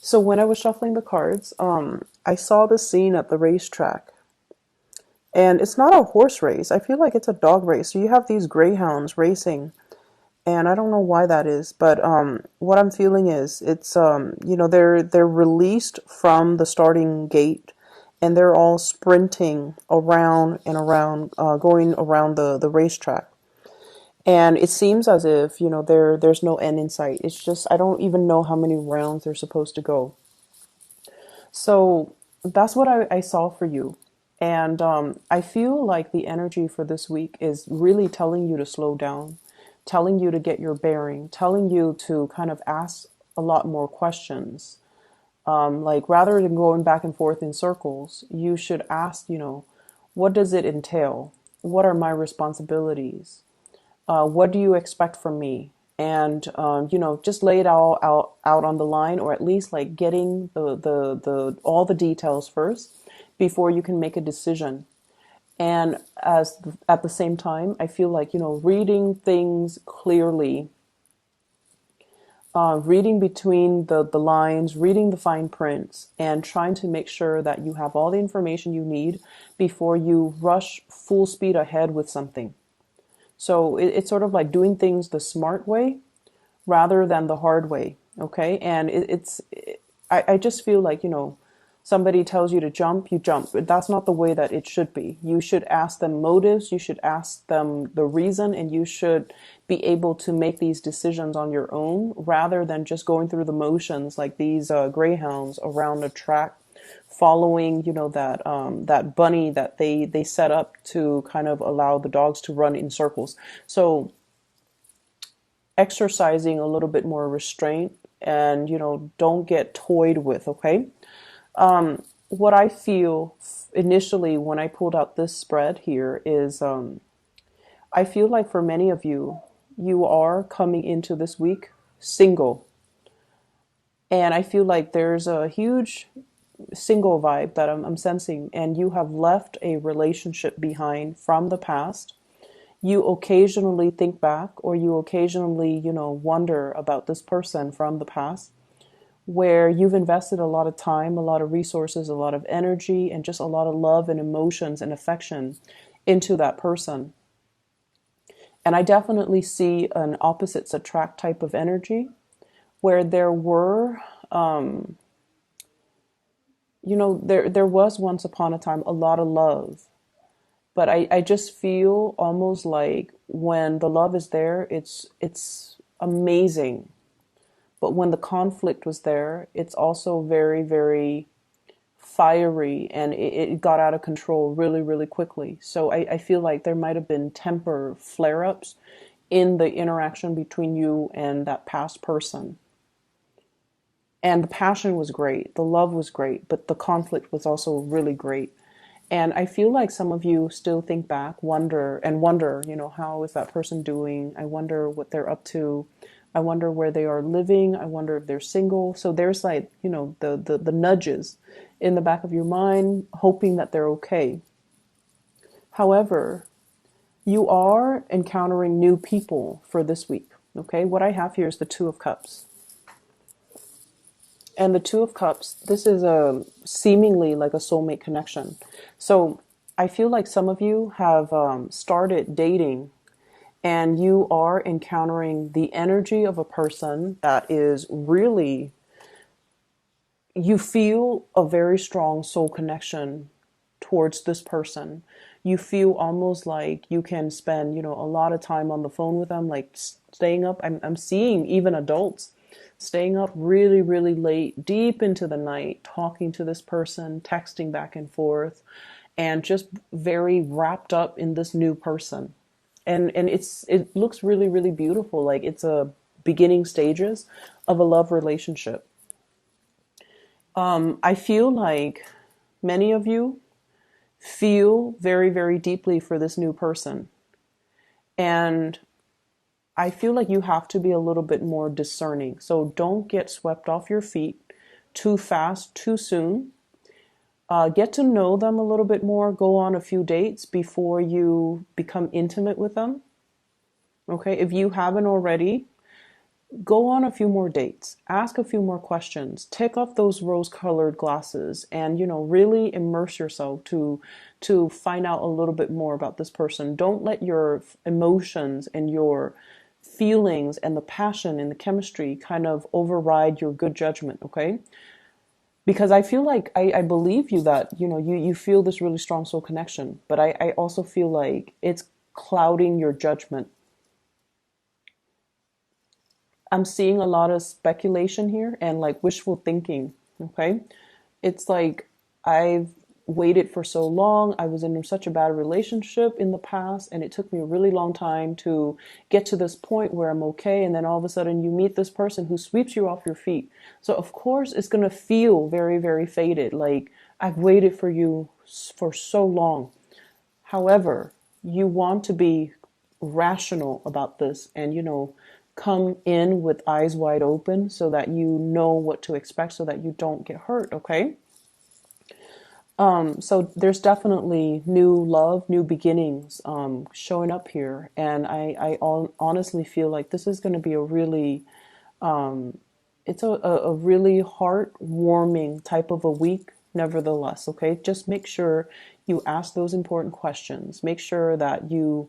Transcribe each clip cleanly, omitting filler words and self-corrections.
So when I was shuffling the cards, I saw the scene at the racetrack. And it's not a horse race. I feel like it's a dog race. So you have these greyhounds racing, and I don't know why that is, but what I'm feeling is it's they're released from the starting gate, and they're all sprinting around and around, going around the racetrack. And it seems as if there's no end in sight. It's just I don't even know how many rounds they're supposed to go. So that's what I saw for you. And I feel like the energy for this week is really telling you to slow down, telling you to get your bearing, telling you to kind of ask a lot more questions. Like rather than going back and forth in circles, you should ask, what does it entail? What are my responsibilities? What do you expect from me? And just lay it all out on the line, or at least like getting the all the details first before you can make a decision. And at the same time, I feel like reading things clearly, reading between the lines, reading the fine prints, and trying to make sure that you have all the information you need before you rush full speed ahead with something. So it's sort of like doing things the smart way rather than the hard way. Okay. And I just feel like, somebody tells you to jump, you jump. But that's not the way that it should be. You should ask them motives, you should ask them the reason, and you should be able to make these decisions on your own rather than just going through the motions like these greyhounds around a track following that bunny that they set up to kind of allow the dogs to run in circles. So exercising a little bit more restraint, and don't get toyed with. Okay. What I feel initially when I pulled out this spread here is I feel like for many of you, you are coming into this week single. And I feel like there's a huge single vibe that I'm sensing, and you have left a relationship behind from the past. You occasionally think back, or you occasionally, wonder about this person from the past, where you've invested a lot of time, a lot of resources, a lot of energy, and just a lot of love and emotions and affection into that person. And I definitely see an opposites attract type of energy where there were, there was once upon a time a lot of love. But I just feel almost like when the love is there, it's amazing. But when the conflict was there, it's also very, very fiery, and it got out of control really, really quickly. So I feel like there might have been temper flare-ups in the interaction between you and that past person. And the passion was great, the love was great, but the conflict was also really great. And I feel like some of you still think back, wonder, how is that person doing? I wonder what they're up to. I wonder where they are living. I wonder if they're single. So there's like, the nudges in the back of your mind, hoping that they're okay. However, you are encountering new people for this week. Okay. What I have here is the Two of Cups. And the Two of Cups, this is a seemingly like a soulmate connection. So I feel like some of you have started dating, and you are encountering the energy of a person that is really, you feel a very strong soul connection towards this person. You feel almost like you can spend, a lot of time on the phone with them, like staying up. I'm seeing even adults staying up really, really late, deep into the night, talking to this person, texting back and forth, and just very wrapped up in this new person. And it looks really, really beautiful. Like it's a beginning stages of a love relationship. I feel like many of you feel very, very deeply for this new person. And I feel like you have to be a little bit more discerning. So don't get swept off your feet too fast, too soon. Get to know them a little bit more. Go on a few dates before you become intimate with them. Okay, if you haven't already, go on a few more dates, ask a few more questions, take off those rose-colored glasses, and really immerse yourself to find out a little bit more about this person. Don't let your emotions and your feelings and the passion and the chemistry kind of override your good judgment, okay? Because I feel like I believe you that you feel this really strong soul connection, but I also feel like it's clouding your judgment. I'm seeing a lot of speculation here and like wishful thinking. Okay. It's like I've waited for so long. I was in such a bad relationship in the past, and it took me a really long time to get to this point where I'm okay. And then all of a sudden, you meet this person who sweeps you off your feet. So, of course, it's going to feel very, very faded. Like, I've waited for you for so long. However, you want to be rational about this and, come in with eyes wide open so that you know what to expect so that you don't get hurt, okay? So there's definitely new love, new beginnings showing up here. And I honestly feel like this is going to be a really, it's a really heartwarming type of a week, nevertheless, okay? Just make sure you ask those important questions. Make sure that you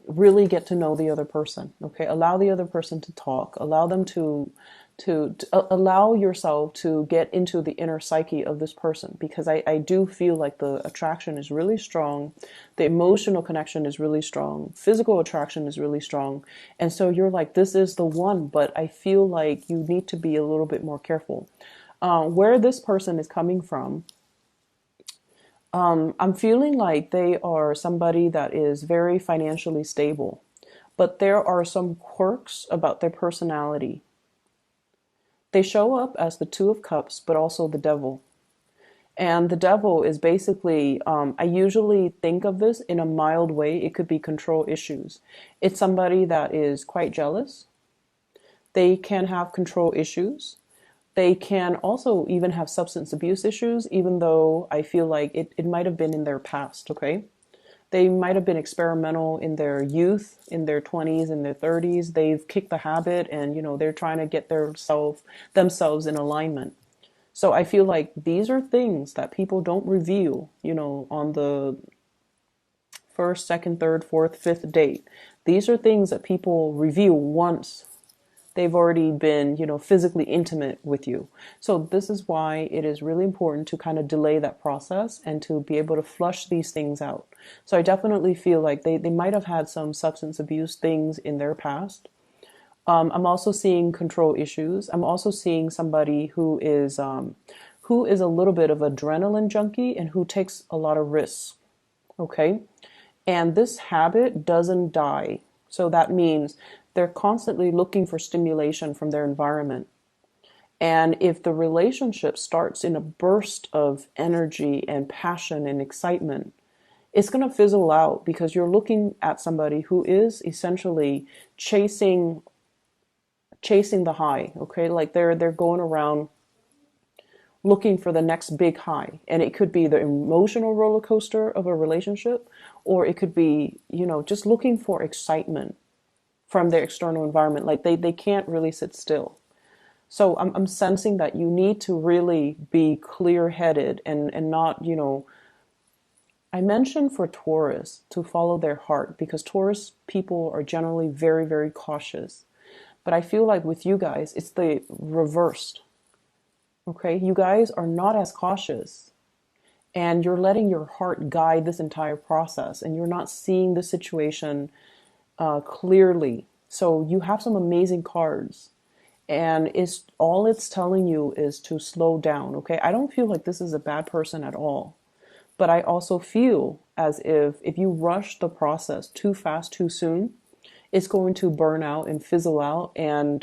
really get to know the other person. Okay, allow the other person to talk. Allow them to allow yourself to get into the inner psyche of this person, because I do feel like the attraction is really strong, the emotional connection is really strong, physical attraction is really strong, and so you're like, this is the one. But I feel like you need to be a little bit more careful where this person is coming from. I'm feeling like they are somebody that is very financially stable, but there are some quirks about their personality. They show up as the Two of Cups, but also the Devil. And the Devil is basically, I usually think of this in a mild way. It could be control issues. It's somebody that is quite jealous. They can have control issues. They can also even have substance abuse issues, even though I feel like it might have been in their past, okay? They might have been experimental in their youth, in their 20s, in their 30s. They've kicked the habit and, they're trying to get themselves in alignment. So I feel like these are things that people don't reveal, on the first, second, third, fourth, fifth date. These are things that people reveal once they've already been, physically intimate with you. So this is why it is really important to kind of delay that process and to be able to flush these things out. So I definitely feel like they might have had some substance abuse things in their past. I'm also seeing control issues. I'm also seeing somebody who is a little bit of adrenaline junkie and who takes a lot of risks. Okay. And this habit doesn't die. So that means they're constantly looking for stimulation from their environment. And if the relationship starts in a burst of energy and passion and excitement, it's going to fizzle out because you're looking at somebody who is essentially chasing the high, okay? Like they're going around looking for the next big high. And it could be the emotional roller coaster of a relationship, or it could be, just looking for excitement from their external environment. Like they can't really sit still. So I'm sensing that you need to really be clear headed and not, I mentioned for Taurus to follow their heart, because Taurus people are generally very, very cautious. But I feel like with you guys, it's the reversed. Okay. You guys are not as cautious, and you're letting your heart guide this entire process, and you're not seeing the situation clearly. So you have some amazing cards, and it's telling you is to slow down. Okay, I don't feel like this is a bad person at all, but I also feel as if you rush the process too fast, too soon, it's going to burn out and fizzle out, and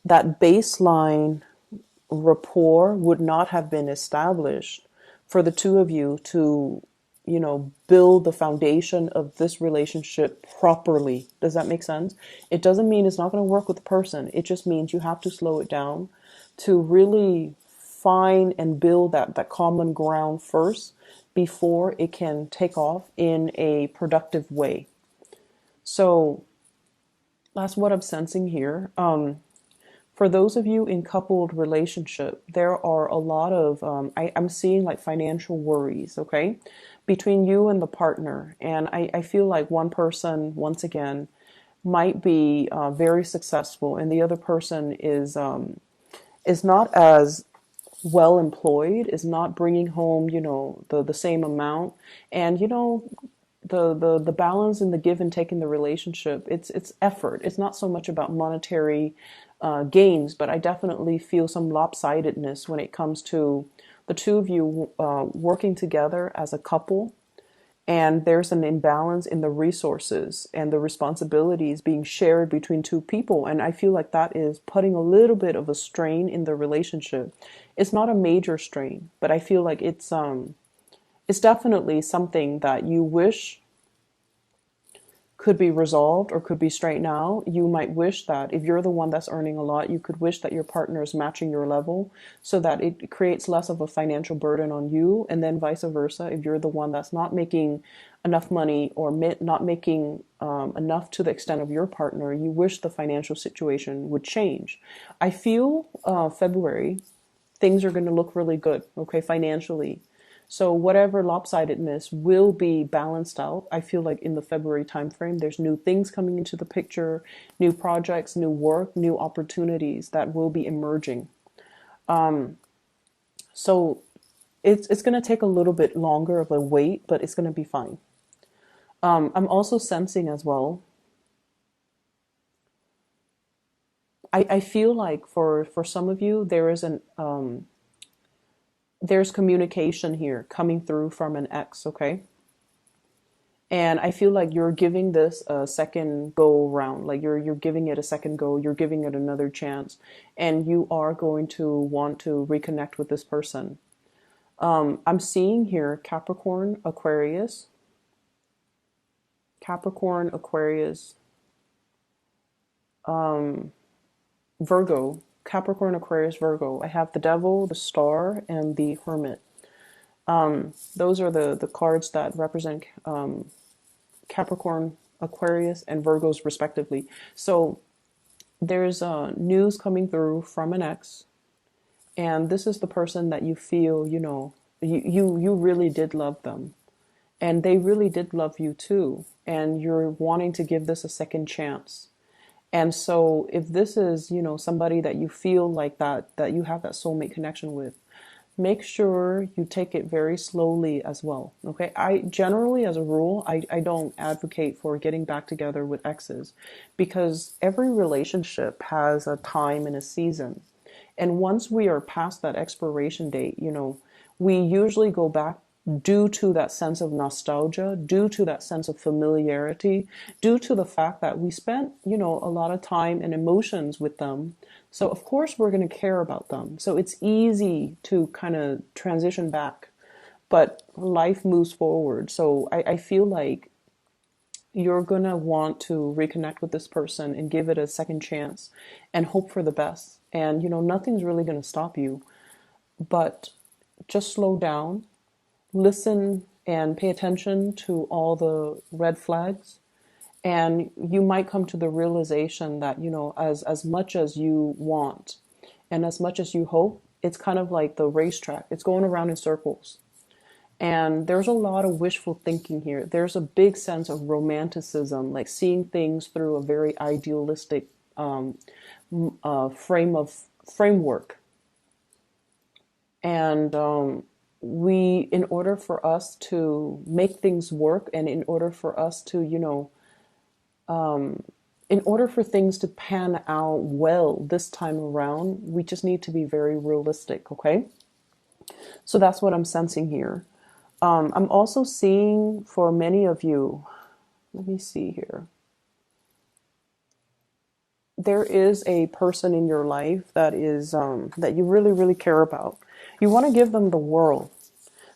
that baseline rapport would not have been established for the two of you to, build the foundation of this relationship properly. Does that make sense? It doesn't mean it's not going to work with the person. It just means you have to slow it down to really find and build that common ground first before it can take off in a productive way. So That's what I'm sensing here. For those of you in coupled relationship, there are a lot of I'm seeing like financial worries, okay, between you and the partner. And I feel like one person, once again, might be very successful, and the other person is not as well employed, is not bringing home, the same amount. And the balance and the give and take in the relationship, it's effort. It's not so much about monetary gains, but I definitely feel some lopsidedness when it comes to the two of you working together as a couple, and there's an imbalance in the resources and the responsibilities being shared between two people. And I feel like that is putting a little bit of a strain in the relationship. It's not a major strain, but I feel like it's definitely something that you wish could be resolved or could be straightened out. You might wish that if you're the one that's earning a lot, you could wish that your partner is matching your level so that it creates less of a financial burden on you. And then vice versa, if you're the one that's not making enough money or not making enough to the extent of your partner, you wish the financial situation would change. I feel February, things are going to look really good, okay, financially. So whatever lopsidedness will be balanced out. I feel like in the February timeframe, there's new things coming into the picture, new projects, new work, new opportunities that will be emerging. So it's going to take a little bit longer of a wait, but it's going to be fine. I'm also sensing as well. I feel like for some of you, there's communication here coming through from an ex, okay? And I feel like you're giving this a second go round. Like you're giving it a second go, you're giving it another chance, and you are going to want to reconnect with this person. I'm seeing here Capricorn, Aquarius, Virgo, Capricorn, Aquarius, Virgo. I have the Devil, the Star, and the Hermit. Those are the cards that represent Capricorn, Aquarius, and Virgos respectively. So there's news coming through from an ex, and this is the person that you feel, you really did love them, and they really did love you too, and you're wanting to give this a second chance. And so if this is, somebody that you feel like that you have that soulmate connection with, make sure you take it very slowly as well. Okay. I generally, as a rule, I don't advocate for getting back together with exes because every relationship has a time and a season. And once we are past that expiration date, we usually go back due to that sense of nostalgia, due to that sense of familiarity, due to the fact that we spent, a lot of time and emotions with them. So of course we're going to care about them. So it's easy to kind of transition back, but life moves forward. So I feel like you're going to want to reconnect with this person and give it a second chance and hope for the best. And, nothing's really going to stop you, but just slow down, listen and pay attention to all the red flags, and you might come to the realization that, as much as you want and as much as you hope, it's kind of like the racetrack. It's going around in circles. And there's a lot of wishful thinking here. There's a big sense of romanticism, like seeing things through a very idealistic framework. And in order for us to make things work, and in order for us to, in order for things to pan out well this time around, we just need to be very realistic, okay? So that's what I'm sensing here. I'm also seeing for many of you, let me see here. There is a person in your life that is that you really, really care about. You want to give them the world.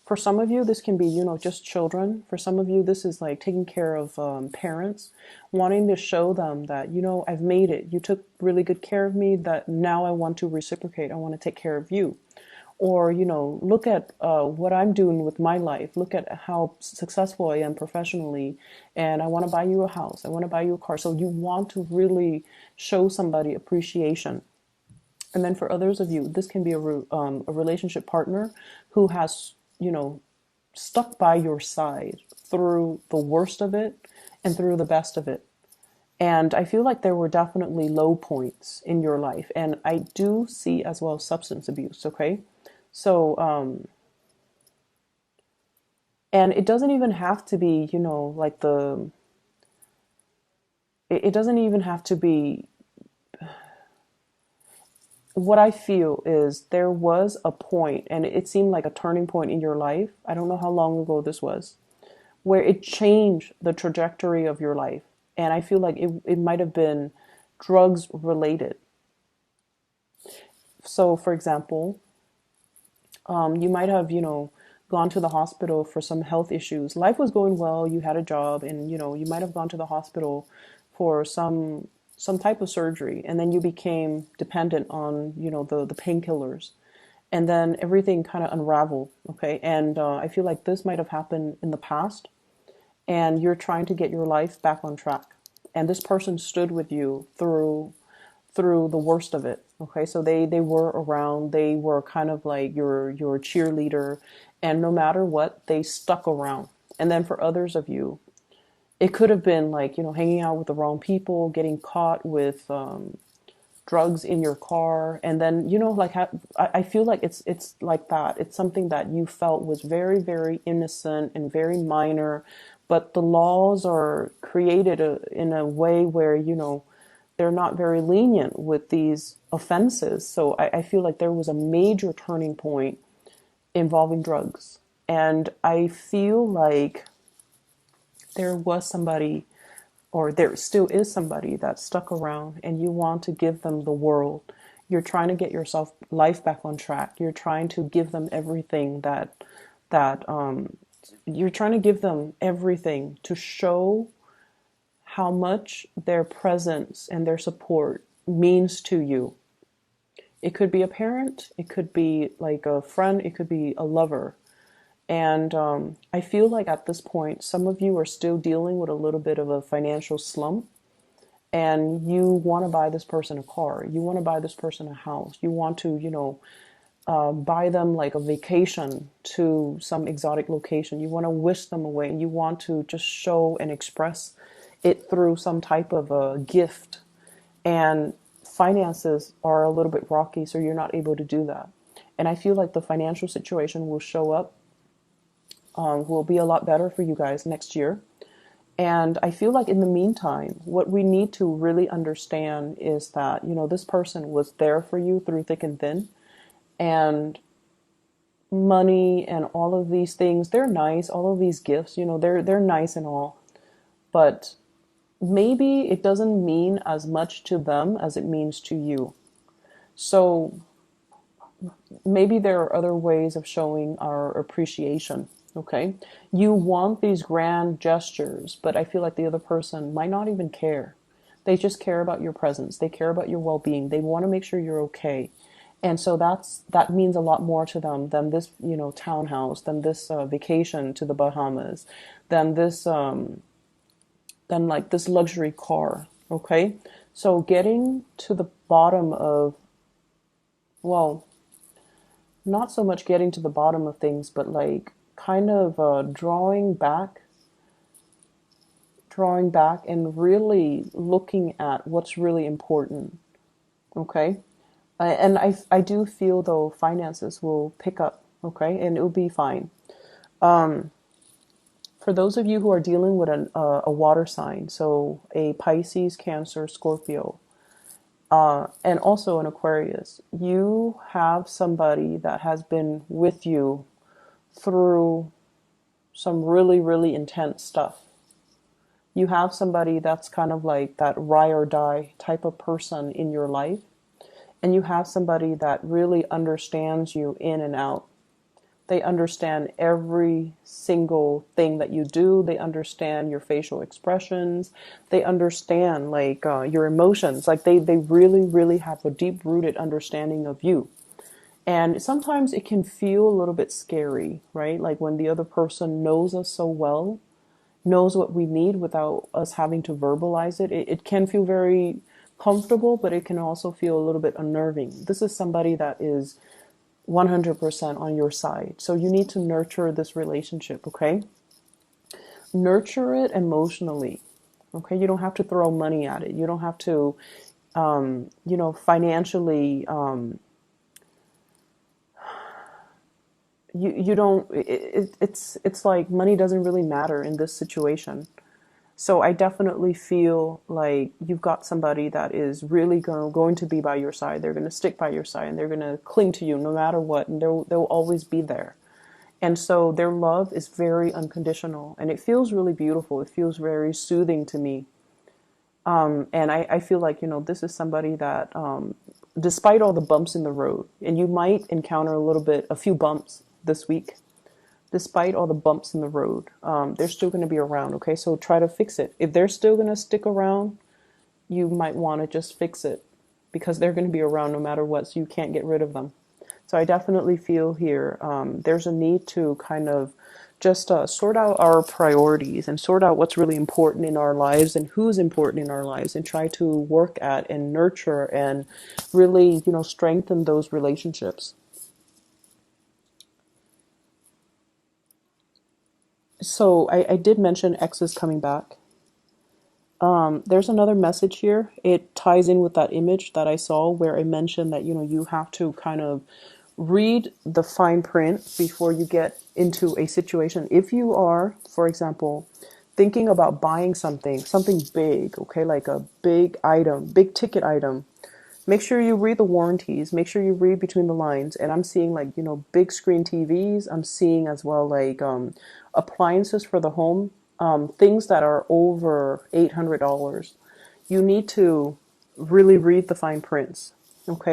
For some of you, this can be, just children. For some of you, this is like taking care of parents, wanting to show them that, I've made it. You took really good care of me, that now I want to reciprocate. I want to take care of you. Or, look at what I'm doing with my life. Look at how successful I am professionally. And I want to buy you a house. I want to buy you a car. So you want to really show somebody appreciation. And then for others of you, this can be a relationship partner who has, stuck by your side through the worst of it and through the best of it. And I feel like there were definitely low points in your life. And I do see as well substance abuse, okay? So, and it doesn't even have to be, like it doesn't even have to be, what I feel is there was a point, and it seemed like a turning point in your life. I don't know how long ago this was, where it changed the trajectory of your life. And I feel like it might have been drugs related. So, for example, you might have, gone to the hospital for some health issues. Life was going well, you had a job, and, you might have gone to the hospital for some type of surgery, and then you became dependent on, the painkillers. And then everything kind of unraveled, okay? And I feel like this might have happened in the past, and you're trying to get your life back on track. And this person stood with you through the worst of it. Okay, so they were around. They were kind of like your cheerleader, and no matter what, they stuck around. And then for others of you, it could have been like, hanging out with the wrong people, getting caught with drugs in your car, and then like I feel like it's like that. It's something that you felt was very, very innocent and very minor, but the laws are created in a way where they're not very lenient with these offenses. So I feel like there was a major turning point involving drugs, and I feel like there was somebody, or there still is somebody that stuck around, and you want to give them the world. You're trying to get yourself life back on track. You're trying to give them everything that you're trying to give them everything to show how much their presence and their support means to you. It could be a parent, it could be like a friend, it could be a lover. And I feel like at this point, some of you are still dealing with a little bit of a financial slump, and you want to buy this person a car. You want to buy this person a house. You want to, buy them like a vacation to some exotic location. You want to wish them away. You want to just show and express it through some type of a gift. And finances are a little bit rocky, so you're not able to do that. And I feel like the financial situation will show up, will be a lot better for you guys next year. And I feel like in the meantime, what we need to really understand is that, this person was there for you through thick and thin. And money and all of these things, they're nice. All of these gifts, they're nice and all. But maybe it doesn't mean as much to them as it means to you. So maybe there are other ways of showing our appreciation. Okay, you want these grand gestures, but I feel like the other person might not even care. They just care about your presence. They care about your well-being. They want to make sure you're okay. And so that means a lot more to them than this, townhouse, than this vacation to the Bahamas, than this, than like this luxury car. Okay, so getting to the bottom of, well, not so much getting to the bottom of things, but like kind of drawing back and really looking at what's really important. Okay. And I do feel though finances will pick up. Okay. And it'll be fine. For those of you who are dealing with a water sign, so a Pisces, Cancer, Scorpio, and also an Aquarius, you have somebody that has been with you through some really, really intense stuff. You have somebody that's kind of like that ride or die type of person in your life. And you have somebody that really understands you in and out. They understand every single thing that you do. They understand your facial expressions. They understand like your emotions. Like they really, really have a deep rooted understanding of you. And sometimes it can feel a little bit scary, right? Like when the other person knows us so well, knows what we need without us having to verbalize it. It can feel very comfortable, but it can also feel a little bit unnerving. This is somebody that is 100% on your side. So you need to nurture this relationship, okay? Nurture it emotionally, okay? You don't have to throw money at it. You don't have to, financially, you don't, it's like money doesn't really matter in this situation. So I definitely feel like you've got somebody that is really going to be by your side. They're going to stick by your side and they're going to cling to you no matter what. And they'll always be there. And so their love is very unconditional and it feels really beautiful. It feels very soothing to me. And I feel like, this is somebody that, despite all the bumps in the road, and you might encounter a few bumps this week, despite all the bumps in the road, they're still going to be around. Okay, so try to fix it. If they're still going to stick around, you might want to just fix it because they're going to be around no matter what. So you can't get rid of them. So I definitely feel here there's a need to kind of just sort out our priorities and sort out what's really important in our lives and who's important in our lives and try to work at and nurture and really, strengthen those relationships. So I did mention X is coming back. There's another message here. It ties in with that image that I saw where I mentioned that, you have to kind of read the fine print before you get into a situation. If you are, for example, thinking about buying something big, okay, like a big item, big ticket item, make sure you read the warranties, make sure you read between the lines. And I'm seeing like, big screen TVs. I'm seeing as well like appliances for the home, things that are over $800. You need to really read the fine prints. Okay.